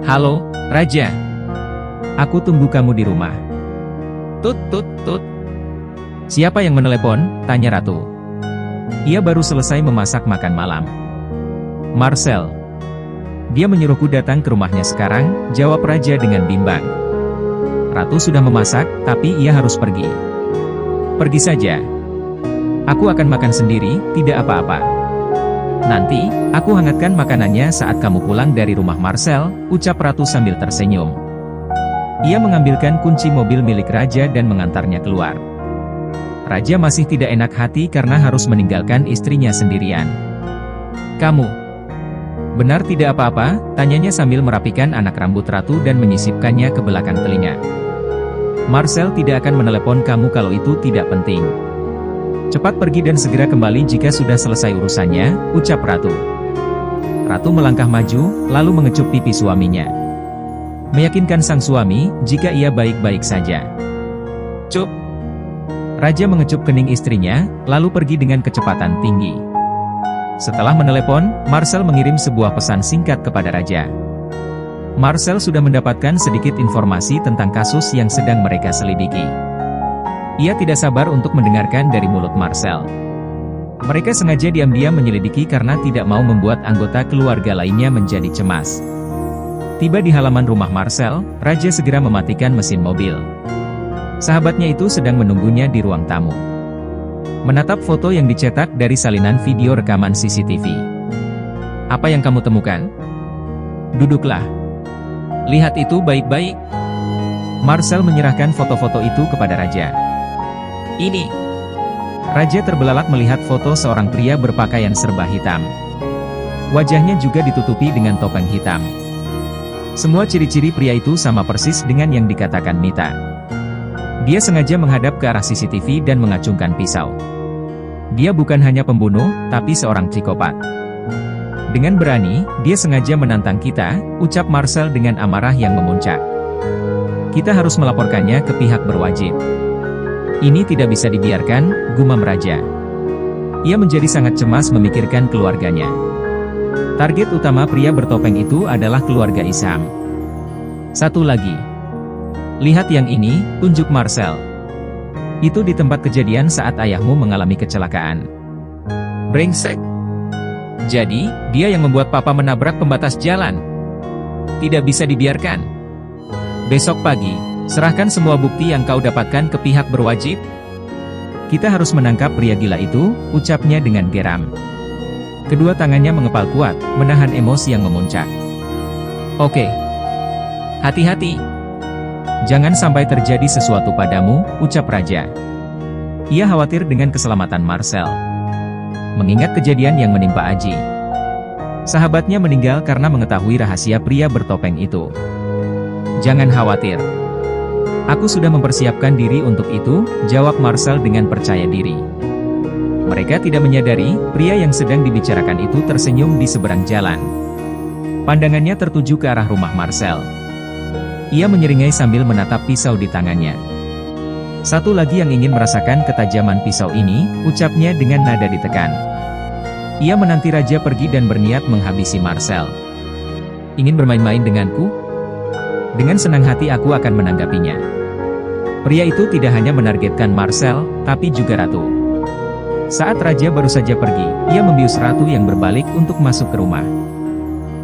Halo, Raja. Aku tunggu kamu di rumah. Tut tut tut. Siapa yang menelepon? Tanya Ratu. Ia baru selesai memasak makan malam. Marcel. Dia menyuruhku datang ke rumahnya sekarang, jawab Raja dengan bimbang. Ratu sudah memasak, tapi ia harus pergi. Pergi saja. Aku akan makan sendiri, tidak apa-apa. Nanti, aku hangatkan makanannya saat kamu pulang dari rumah Marcel, ucap Ratu sambil tersenyum. Ia mengambilkan kunci mobil milik Raja dan mengantarnya keluar. Raja masih tidak enak hati karena harus meninggalkan istrinya sendirian. Kamu benar tidak apa-apa? Tanyanya sambil merapikan anak rambut Ratu dan menyisipkannya ke belakang telinga. Marcel tidak akan menelepon kamu kalau itu tidak penting. Cepat pergi dan segera kembali jika sudah selesai urusannya, ucap Ratu. Ratu melangkah maju, lalu mengecup pipi suaminya. Meyakinkan sang suami, jika ia baik-baik saja. Cup. Raja mengecup kening istrinya, lalu pergi dengan kecepatan tinggi. Setelah menelepon, Marcel mengirim sebuah pesan singkat kepada Raja. Marcel sudah mendapatkan sedikit informasi tentang kasus yang sedang mereka selidiki. Ia tidak sabar untuk mendengarkan dari mulut Marcel. Mereka sengaja diam-diam menyelidiki karena tidak mau membuat anggota keluarga lainnya menjadi cemas. Tiba di halaman rumah Marcel, Raja segera mematikan mesin mobil. Sahabatnya itu sedang menunggunya di ruang tamu. Menatap foto yang dicetak dari salinan video rekaman CCTV. Apa yang kamu temukan? Duduklah. Lihat itu baik-baik. Marcel menyerahkan foto-foto itu kepada Raja. Ini. Raja terbelalak melihat foto seorang pria berpakaian serba hitam. Wajahnya juga ditutupi dengan topeng hitam. Semua ciri-ciri pria itu sama persis dengan yang dikatakan Mita. Dia sengaja menghadap ke arah CCTV dan mengacungkan pisau. Dia bukan hanya pembunuh, tapi seorang psikopat. Dengan berani, dia sengaja menantang kita, ucap Marcel dengan amarah yang memuncak. Kita harus melaporkannya ke pihak berwajib. Ini tidak bisa dibiarkan, gumam Raja. Ia menjadi sangat cemas memikirkan keluarganya. Target utama pria bertopeng itu adalah keluarga Isham. Satu lagi. Lihat yang ini, tunjuk Marcel. Itu di tempat kejadian saat ayahmu mengalami kecelakaan. Brengsek. Jadi, dia yang membuat papa menabrak pembatas jalan. Tidak bisa dibiarkan. Besok pagi, serahkan semua bukti yang kau dapatkan ke pihak berwajib. Kita harus menangkap pria gila itu, ucapnya dengan geram. Kedua tangannya mengepal kuat, menahan emosi yang memuncak. Oke. Hati-hati. Jangan sampai terjadi sesuatu padamu, ucap Raja. Ia khawatir dengan keselamatan Marcel. Mengingat kejadian yang menimpa Aji. Sahabatnya meninggal karena mengetahui rahasia pria bertopeng itu. Jangan khawatir. Aku sudah mempersiapkan diri untuk itu, jawab Marcel dengan percaya diri. Mereka tidak menyadari, pria yang sedang dibicarakan itu tersenyum di seberang jalan. Pandangannya tertuju ke arah rumah Marcel. Ia menyeringai sambil menatap pisau di tangannya. Satu lagi yang ingin merasakan ketajaman pisau ini, ucapnya dengan nada ditekan. Ia menanti Raja pergi dan berniat menghabisi Marcel. Ingin bermain-main denganku? Dengan senang hati aku akan menanggapinya. Pria itu tidak hanya menargetkan Marcel, tapi juga Ratu. Saat Raja baru saja pergi, ia membius Ratu yang berbalik untuk masuk ke rumah.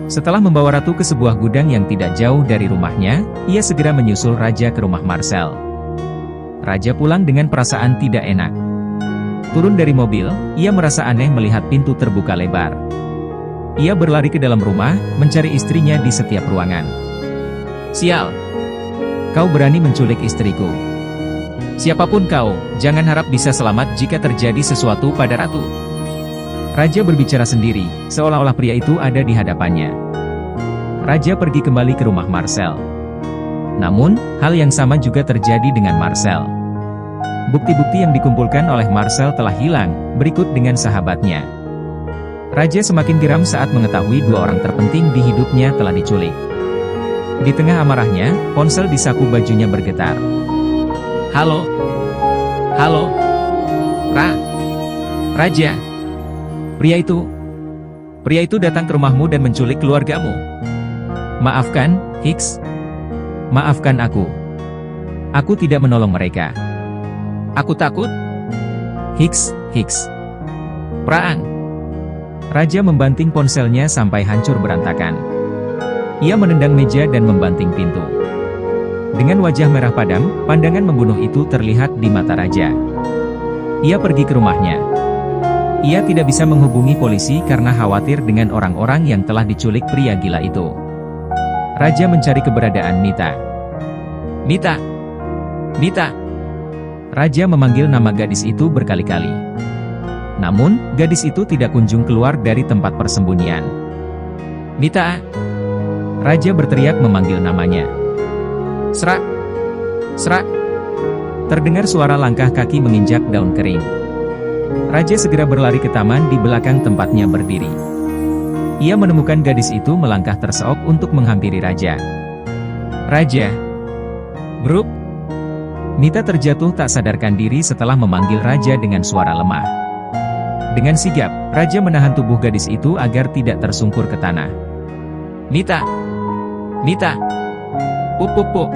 Setelah membawa Ratu ke sebuah gudang yang tidak jauh dari rumahnya, ia segera menyusul Raja ke rumah Marcel. Raja pulang dengan perasaan tidak enak. Turun dari mobil, ia merasa aneh melihat pintu terbuka lebar. Ia berlari ke dalam rumah, mencari istrinya di setiap ruangan. Sial! Kau berani menculik istriku. Siapapun kau, jangan harap bisa selamat jika terjadi sesuatu pada Ratu. Raja berbicara sendiri, seolah-olah pria itu ada di hadapannya. Raja pergi kembali ke rumah Marcel. Namun, hal yang sama juga terjadi dengan Marcel. Bukti-bukti yang dikumpulkan oleh Marcel telah hilang, berikut dengan sahabatnya. Raja semakin geram saat mengetahui dua orang terpenting di hidupnya telah diculik. Di tengah amarahnya, ponsel di saku bajunya bergetar. Halo? Halo? Raja? Pria itu datang ke rumahmu dan menculik keluargamu. Maafkan, Hiks. Maafkan aku. Aku tidak menolong mereka. Aku takut. Hiks. Praang. Raja membanting ponselnya sampai hancur berantakan. Ia menendang meja dan membanting pintu. Dengan wajah merah padam, pandangan membunuh itu terlihat di mata Raja. Ia pergi ke rumahnya. Ia tidak bisa menghubungi polisi karena khawatir dengan orang-orang yang telah diculik pria gila itu. Raja mencari keberadaan Mita. Mita! Mita! Raja memanggil nama gadis itu berkali-kali. Namun, gadis itu tidak kunjung keluar dari tempat persembunyian. Mita! Raja berteriak memanggil namanya. Serak! Serak! Terdengar suara langkah kaki menginjak daun kering. Raja segera berlari ke taman di belakang tempatnya berdiri. Ia menemukan gadis itu melangkah terseok untuk menghampiri Raja. Raja! Bruk! Mita terjatuh tak sadarkan diri setelah memanggil Raja dengan suara lemah. Dengan sigap, Raja menahan tubuh gadis itu agar tidak tersungkur ke tanah. Mita! Mita! Pup.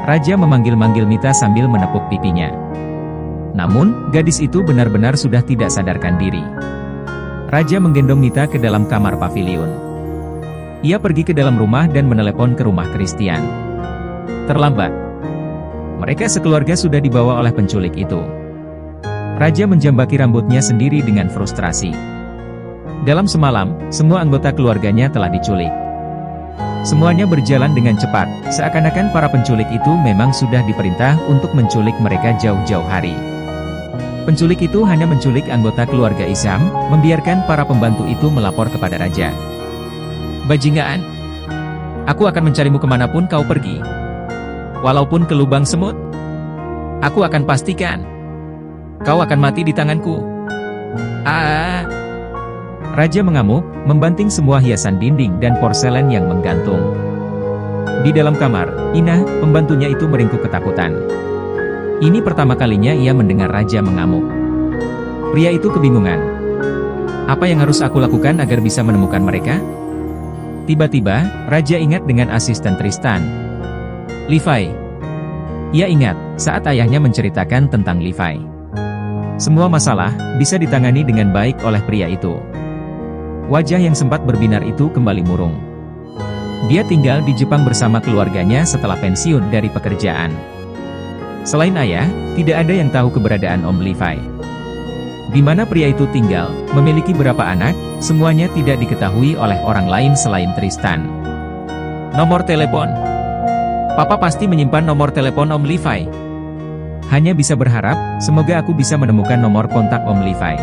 Raja memanggil-manggil Mita sambil menepuk pipinya. Namun, gadis itu benar-benar sudah tidak sadarkan diri. Raja menggendong Mita ke dalam kamar pavilion. Ia pergi ke dalam rumah dan menelepon ke rumah Christian. Terlambat. Mereka sekeluarga sudah dibawa oleh penculik itu. Raja menjambaki rambutnya sendiri dengan frustrasi. Dalam semalam, semua anggota keluarganya telah diculik. Semuanya berjalan dengan cepat, seakan-akan para penculik itu memang sudah diperintah untuk menculik mereka jauh-jauh hari. Penculik itu hanya menculik anggota keluarga Isam, membiarkan para pembantu itu melapor kepada Raja. Bajingan! Aku akan mencarimu kemanapun kau pergi. Walaupun ke lubang semut, aku akan pastikan kau akan mati di tanganku. Raja mengamuk, membanting semua hiasan dinding dan porselen yang menggantung. Di dalam kamar, Ina, pembantunya itu meringkuk ketakutan. Ini pertama kalinya ia mendengar Raja mengamuk. Pria itu kebingungan. Apa yang harus aku lakukan agar bisa menemukan mereka? Tiba-tiba, Raja ingat dengan asisten Tristan. Levi. Ia ingat, saat ayahnya menceritakan tentang Levi. Semua masalah, bisa ditangani dengan baik oleh pria itu. Wajah yang sempat berbinar itu kembali murung. Dia tinggal di Jepang bersama keluarganya setelah pensiun dari pekerjaan. Selain ayah, tidak ada yang tahu keberadaan Om Levi. Di mana pria itu tinggal, memiliki berapa anak, semuanya tidak diketahui oleh orang lain selain Tristan. Nomor telepon. Papa pasti menyimpan nomor telepon Om Levi. Hanya bisa berharap, semoga aku bisa menemukan nomor kontak Om Levi.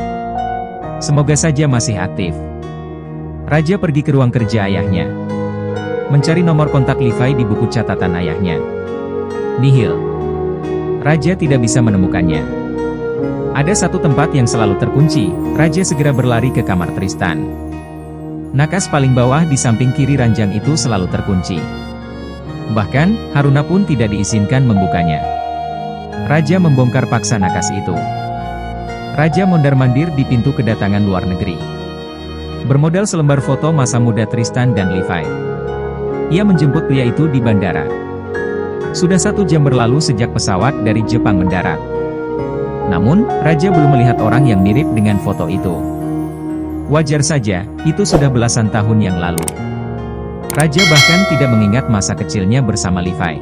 Semoga saja masih aktif. Raja pergi ke ruang kerja ayahnya. Mencari nomor kontak Levi di buku catatan ayahnya. Nihil. Raja tidak bisa menemukannya. Ada satu tempat yang selalu terkunci, Raja segera berlari ke kamar Tristan. Nakas paling bawah di samping kiri ranjang itu selalu terkunci. Bahkan, Haruna pun tidak diizinkan membukanya. Raja membongkar paksa nakas itu. Raja mondar-mandir di pintu kedatangan luar negeri. Bermodal selembar foto masa muda Tristan dan Levi. Ia menjemput pria itu di bandara. Sudah 1 jam berlalu sejak pesawat dari Jepang mendarat. Namun, Raja belum melihat orang yang mirip dengan foto itu. Wajar saja, itu sudah belasan tahun yang lalu. Raja bahkan tidak mengingat masa kecilnya bersama Levi.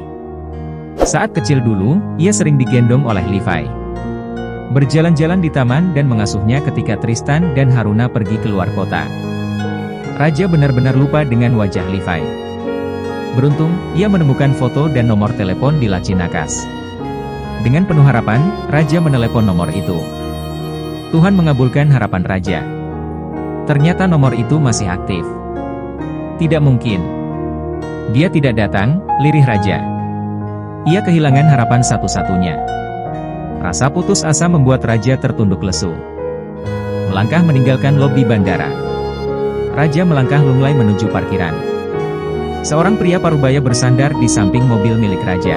Saat kecil dulu, ia sering digendong oleh Levi. Berjalan-jalan di taman dan mengasuhnya ketika Tristan dan Haruna pergi keluar kota. Raja benar-benar lupa dengan wajah Levi. Beruntung, ia menemukan foto dan nomor telepon di laci nakas. Dengan penuh harapan, Raja menelepon nomor itu. Tuhan mengabulkan harapan Raja. Ternyata nomor itu masih aktif. Tidak mungkin. Dia tidak datang, lirih Raja. Ia kehilangan harapan satu-satunya. Rasa putus asa membuat Raja tertunduk lesu. Melangkah meninggalkan lobi bandara. Raja melangkah lunglai menuju parkiran. Seorang pria parubaya bersandar di samping mobil milik Raja.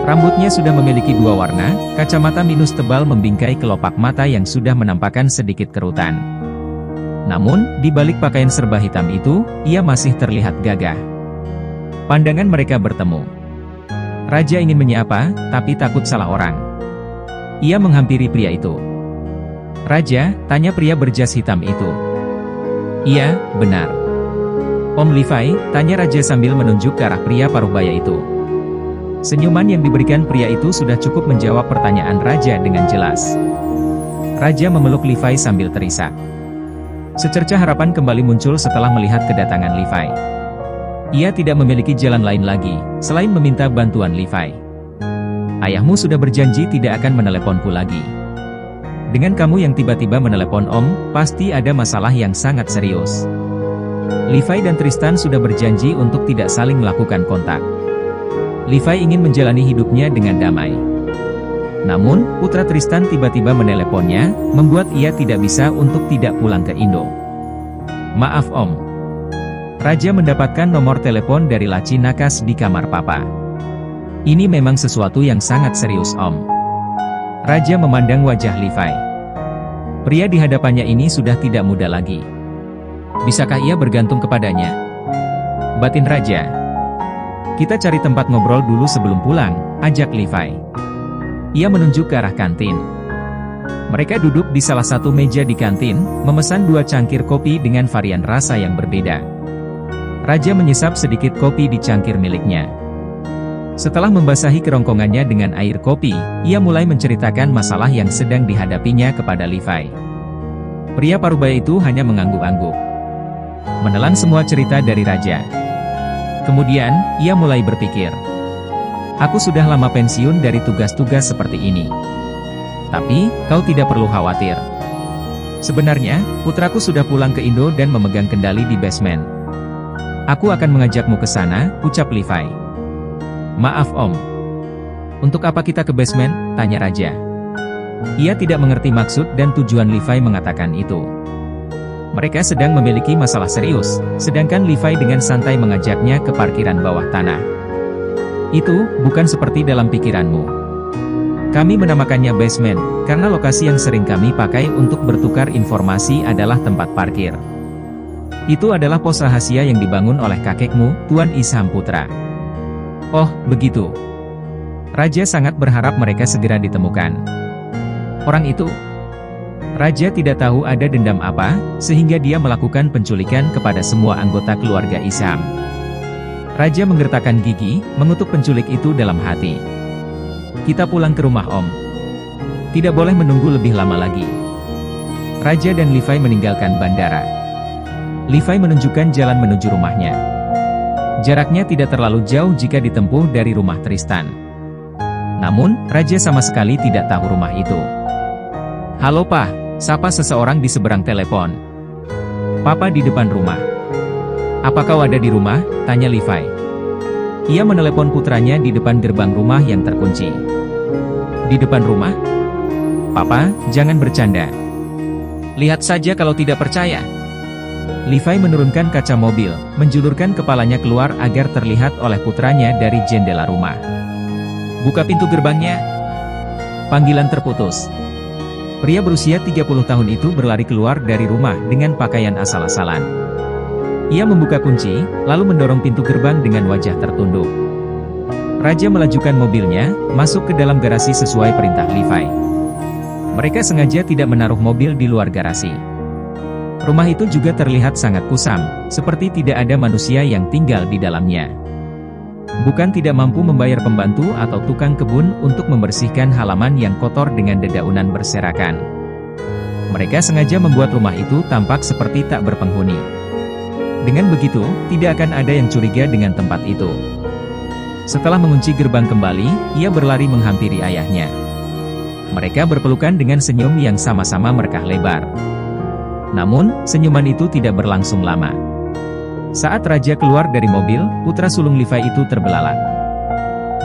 Rambutnya sudah memiliki 2 warna, kacamata minus tebal membingkai kelopak mata yang sudah menampakkan sedikit kerutan. Namun, di balik pakaian serba hitam itu, ia masih terlihat gagah. Pandangan mereka bertemu. Raja ingin menyapa, tapi takut salah orang. Ia menghampiri pria itu. "Raja?" tanya pria berjas hitam itu. "Iya, benar." "Om Levi?" tanya Raja sambil menunjuk ke arah pria paruhbaya itu. Senyuman yang diberikan pria itu sudah cukup menjawab pertanyaan Raja dengan jelas. Raja memeluk Levi sambil terisak. Secerca harapan kembali muncul setelah melihat kedatangan Levi. Ia tidak memiliki jalan lain lagi, selain meminta bantuan Levi. "Ayahmu sudah berjanji tidak akan meneleponku lagi. Dengan kamu yang tiba-tiba menelepon Om, pasti ada masalah yang sangat serius." Levi dan Tristan sudah berjanji untuk tidak saling melakukan kontak. Levi ingin menjalani hidupnya dengan damai. Namun, putra Tristan tiba-tiba meneleponnya, membuat ia tidak bisa untuk tidak pulang ke Indo. "Maaf Om." Raja mendapatkan nomor telepon dari laci nakas di kamar papa. "Ini memang sesuatu yang sangat serius Om." Raja memandang wajah Levi. Pria di hadapannya ini sudah tidak muda lagi. Bisakah ia bergantung kepadanya? Batin Raja. "Kita cari tempat ngobrol dulu sebelum pulang," ajak Levi. Ia menunjuk ke arah kantin. Mereka duduk di salah satu meja di kantin, memesan 2 cangkir kopi dengan varian rasa yang berbeda. Raja menyesap sedikit kopi di cangkir miliknya. Setelah membasahi kerongkongannya dengan air kopi, ia mulai menceritakan masalah yang sedang dihadapinya kepada Levi. Pria paruhbaya itu hanya mengangguk-angguk, menelan semua cerita dari Raja. Kemudian, ia mulai berpikir, "Aku sudah lama pensiun dari tugas-tugas seperti ini. Tapi, kau tidak perlu khawatir. Sebenarnya, putraku sudah pulang ke Indo dan memegang kendali di basement. Aku akan mengajakmu ke sana," ucap Levi. "Maaf Om. Untuk apa kita ke basement?" tanya Raja. Ia tidak mengerti maksud dan tujuan Levi mengatakan itu. Mereka sedang memiliki masalah serius, sedangkan Levi dengan santai mengajaknya ke parkiran bawah tanah. "Itu bukan seperti dalam pikiranmu. Kami menamakannya basement, karena lokasi yang sering kami pakai untuk bertukar informasi adalah tempat parkir. Itu adalah pos rahasia yang dibangun oleh kakekmu, Tuan Isham Putra." "Oh, begitu." Raja sangat berharap mereka segera ditemukan. Orang itu? Raja tidak tahu ada dendam apa, sehingga dia melakukan penculikan kepada semua anggota keluarga Isham. Raja menggertakkan gigi, mengutuk penculik itu dalam hati. "Kita pulang ke rumah Om. Tidak boleh menunggu lebih lama lagi." Raja dan Levi meninggalkan bandara. Levi menunjukkan jalan menuju rumahnya. Jaraknya tidak terlalu jauh jika ditempuh dari rumah Tristan. Namun, Raja sama sekali tidak tahu rumah itu. "Halo Pak," sapa seseorang di seberang telepon. "Papa di depan rumah." "Apa kau ada di rumah?" tanya Levi. Ia menelepon putranya di depan gerbang rumah yang terkunci. "Di depan rumah? Papa, jangan bercanda. Lihat saja kalau tidak percaya." Levi menurunkan kaca mobil, menjulurkan kepalanya keluar agar terlihat oleh putranya dari jendela rumah. "Buka pintu gerbangnya." Panggilan terputus. Pria berusia 30 tahun itu berlari keluar dari rumah dengan pakaian asal-asalan. Ia membuka kunci, lalu mendorong pintu gerbang dengan wajah tertunduk. Raja melajukan mobilnya, masuk ke dalam garasi sesuai perintah Levi. Mereka sengaja tidak menaruh mobil di luar garasi. Rumah itu juga terlihat sangat kusam, seperti tidak ada manusia yang tinggal di dalamnya. Bukan tidak mampu membayar pembantu atau tukang kebun untuk membersihkan halaman yang kotor dengan dedaunan berserakan. Mereka sengaja membuat rumah itu tampak seperti tak berpenghuni. Dengan begitu, tidak akan ada yang curiga dengan tempat itu. Setelah mengunci gerbang kembali, ia berlari menghampiri ayahnya. Mereka berpelukan dengan senyum yang sama-sama merkah lebar. Namun, senyuman itu tidak berlangsung lama. Saat Raja keluar dari mobil, putra sulung Levi itu terbelalak.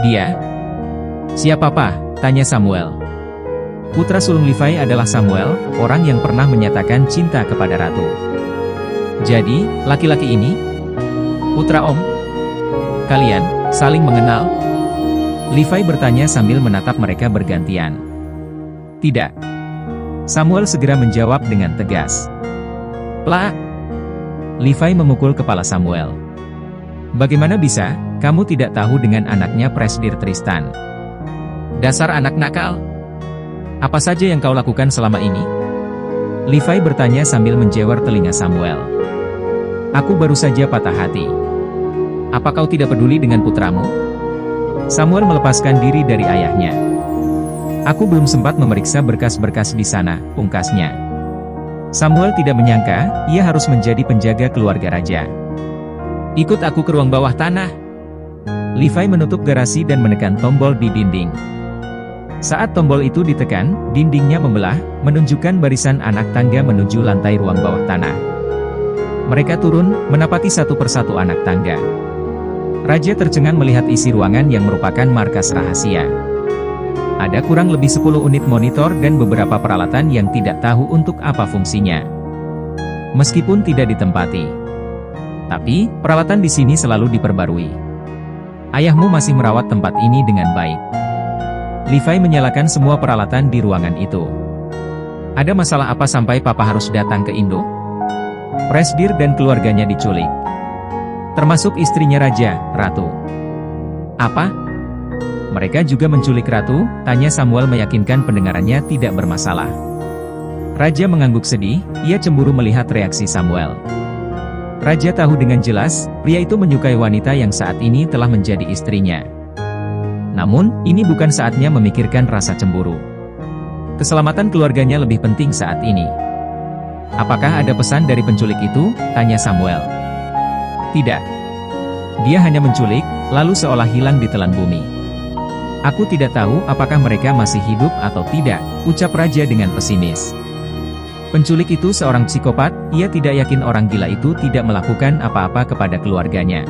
"Dia? Siapa Pak?" tanya Samuel. Putra sulung Levi adalah Samuel, orang yang pernah menyatakan cinta kepada Ratu. "Jadi, laki-laki ini? Putra Om? Kalian saling mengenal?" Levi bertanya sambil menatap mereka bergantian. "Tidak." Samuel segera menjawab dengan tegas. "Plak!" Levi memukul kepala Samuel. "Bagaimana bisa? Kamu tidak tahu dengan anaknya Presdir Tristan. Dasar anak nakal. Apa saja yang kau lakukan selama ini? Levi bertanya sambil menjewer telinga Samuel. Aku baru saja patah hati. Apa kau tidak peduli dengan putramu? Samuel melepaskan diri dari ayahnya. Aku belum sempat memeriksa berkas-berkas di sana, pungkasnya. Samuel tidak menyangka, ia harus menjadi penjaga keluarga raja. Ikut aku ke ruang bawah tanah. Levi menutup garasi dan menekan tombol di dinding. Saat tombol itu ditekan, dindingnya membelah, menunjukkan barisan anak tangga menuju lantai ruang bawah tanah. Mereka turun, menapaki satu persatu anak tangga. Raja tercengang melihat isi ruangan yang merupakan markas rahasia. Ada kurang lebih 10 unit monitor dan beberapa peralatan yang tidak tahu untuk apa fungsinya. Meskipun tidak ditempati. Tapi, peralatan di sini selalu diperbarui. Ayahmu masih merawat tempat ini dengan baik. Levi menyalakan semua peralatan di ruangan itu. Ada masalah apa sampai papa harus datang ke Indo? Presdir dan keluarganya diculik. Termasuk istrinya raja, Ratu. Apa? Mereka juga menculik Ratu? Tanya Samuel meyakinkan pendengarannya tidak bermasalah. Raja mengangguk sedih, ia cemburu melihat reaksi Samuel. Raja tahu dengan jelas, pria itu menyukai wanita yang saat ini telah menjadi istrinya. Namun, ini bukan saatnya memikirkan rasa cemburu. Keselamatan keluarganya lebih penting saat ini. Apakah ada pesan dari penculik itu? Tanya Samuel. Tidak. Dia hanya menculik, lalu seolah hilang di telan bumi. Aku tidak tahu apakah mereka masih hidup atau tidak, ucap Raja dengan pesimis. Penculik itu seorang psikopat, ia tidak yakin orang gila itu tidak melakukan apa-apa kepada keluarganya.